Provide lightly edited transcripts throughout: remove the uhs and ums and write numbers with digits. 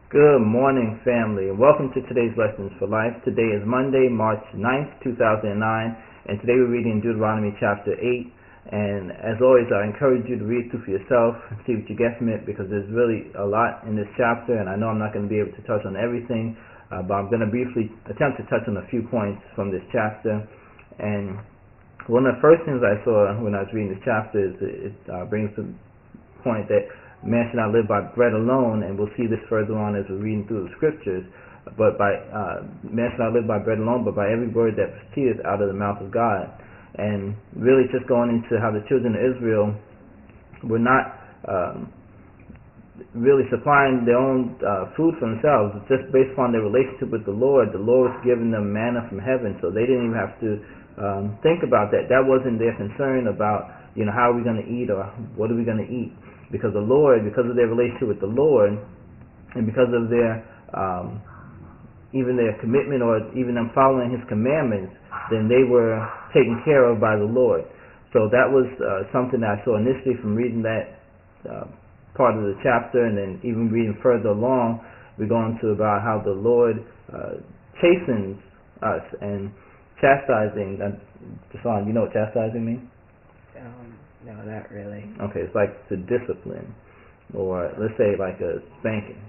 Good morning, family, and welcome to today's Lessons for Life. Today is Monday, March 9th, 2009, and today we're reading Deuteronomy chapter 8. And as always, I encourage you to read through for yourself and see what you get from it, because there's really a lot in this chapter, and I know I'm not going to be able to touch on everything, but I'm going to briefly attempt to touch on a few points from this chapter. And one of the first things I saw when I was reading this chapter is it brings the point that man should not live by bread alone, and we'll see this further on as we're reading through the scriptures. But man should not live by bread alone, but by every word that proceeds out of the mouth of God. And really just going into how the children of Israel were not really supplying their own food for themselves, just based upon their relationship with the Lord. The Lord was giving them manna from heaven, so they didn't even have to think about that. That wasn't their concern about, how are we going to eat or what are we going to eat. Because the Lord, because of their relationship with the Lord, and because of their even their commitment, or even them following His commandments, then they were taken care of by the Lord. So that was something that I saw initially from reading that part of the chapter, and then even reading further along, we're going to about how the Lord chastens us and chastising. Jason, you know what chastising means? No, not really. Okay, it's like to discipline, or let's say like a spanking.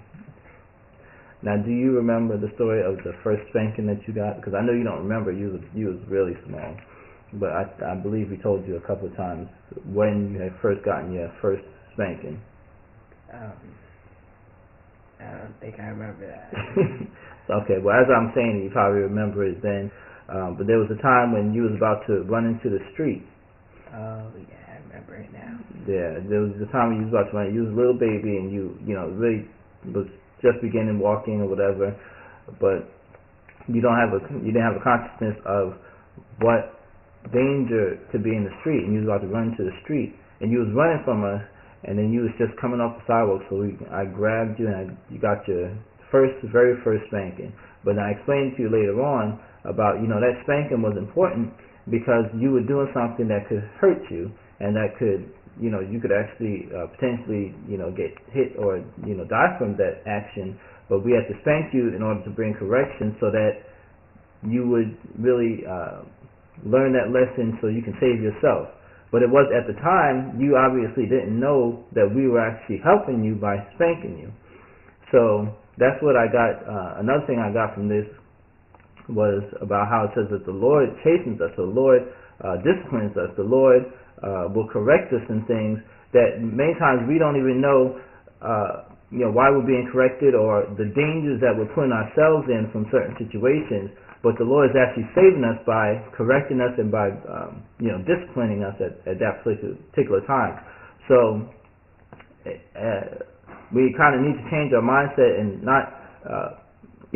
Now, do you remember the story of the first spanking that you got? Because I know you don't remember. You was really small, but I believe we told you a couple of times when you had first gotten your first spanking. I don't think I remember that. Okay, well, as I'm saying, you probably remember it then. But there was a time when you was about to run into the street. Oh yeah, I remember it now. Yeah, there was a time when you was about to run. You was a little baby, and you really was just beginning walking or whatever, but you didn't have a consciousness of what danger could be in the street, and you was about to run to the street, and you was running from us, and then you was just coming off the sidewalk. So I grabbed you, and you got your very first spanking. But I explained to you later on about that spanking was important, because you were doing something that could hurt you, and that could, you could actually potentially, get hit or, die from that action. But we had to spank you in order to bring correction, so that you would really learn that lesson, so you can save yourself. But it was, at the time, you obviously didn't know that we were actually helping you by spanking you. So that's what I got. Another thing I got from this was about how it says that the Lord chastens us, the Lord disciplines us, the Lord will correct us in things that many times we don't even know why we're being corrected, or the dangers that we're putting ourselves in from certain situations. But the Lord is actually saving us by correcting us and by disciplining us at that particular time. So we kind of need to change our mindset and not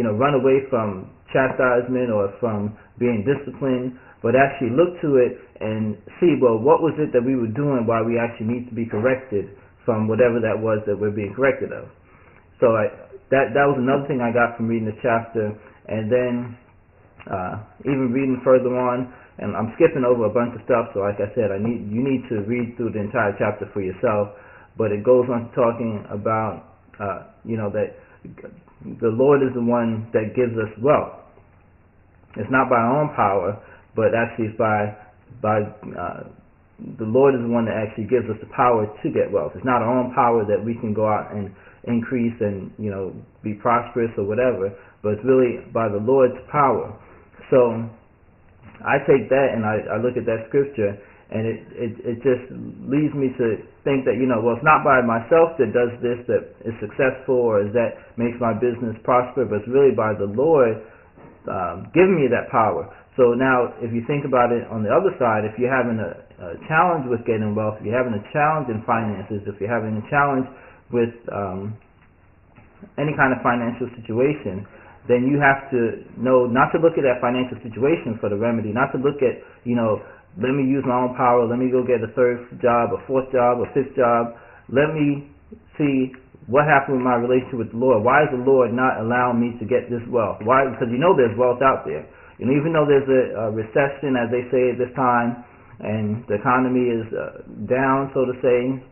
run away from chastisement or from being disciplined, but actually look to it and see, well, what was it that we were doing while we actually need to be corrected from whatever that was that we're being corrected of. So that was another thing I got from reading the chapter. And then even reading further on, and I'm skipping over a bunch of stuff, so like I said, you need to read through the entire chapter for yourself. But it goes on talking about that the Lord is the one that gives us wealth. It's not by our own power, but actually it's by the Lord is the one that actually gives us the power to get wealth. It's not our own power that we can go out and increase and be prosperous or whatever, but it's really by the Lord's power. So I take that and I look at that scripture, and it just leads me to think that well, it's not by myself that does this, that is successful, or that makes my business prosper, but it's really by the Lord giving me that power. So now, if you think about it on the other side, if you're having a challenge with getting wealth, if you're having a challenge in finances, if you're having a challenge with any kind of financial situation, then you have to know not to look at that financial situation for the remedy, not to look at, let me use my own power, let me go get a third job, a fourth job, a fifth job. Let me see what happened with my relationship with the Lord. Why is the Lord not allowing me to get this wealth? Why? Because there's wealth out there. Even though there's a recession, as they say at this time, and the economy is down, so to say,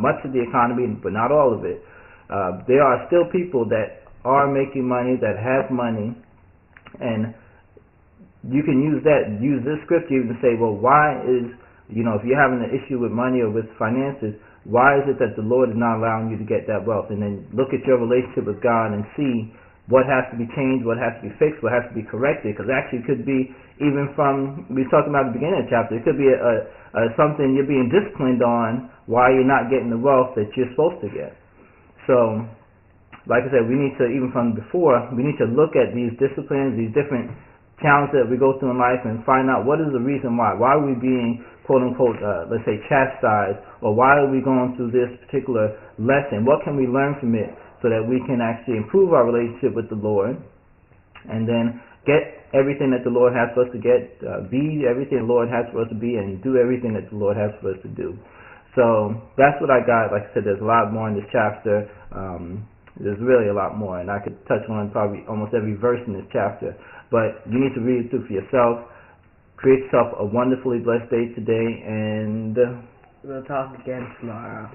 much of the economy, but not all of it, there are still people that are making money, that have money, and you can use this scripture even to say, well, why is, if you're having an issue with money or with finances, why is it that the Lord is not allowing you to get that wealth? And then look at your relationship with God and see what has to be changed, what has to be fixed, what has to be corrected. Because actually it could be even from, we talked about at the beginning of the chapter, it could be something you're being disciplined on why you're not getting the wealth that you're supposed to get. So, like I said, we need to, even from before, we need to look at these disciplines, these different challenges that we go through in life and find out what is the reason why. Why are we being, quote unquote, let's say chastised, or why are we going through this particular lesson? What can we learn from it so that we can actually improve our relationship with the Lord and then get everything that the Lord has for us to get, be everything the Lord has for us to be, and do everything that the Lord has for us to do. So that's what I got. Like I said, there's a lot more in this chapter. There's really a lot more, and I could touch on probably almost every verse in this chapter. But you need to read it through for yourself. Create yourself a wonderfully blessed day today, and We'll talk again tomorrow.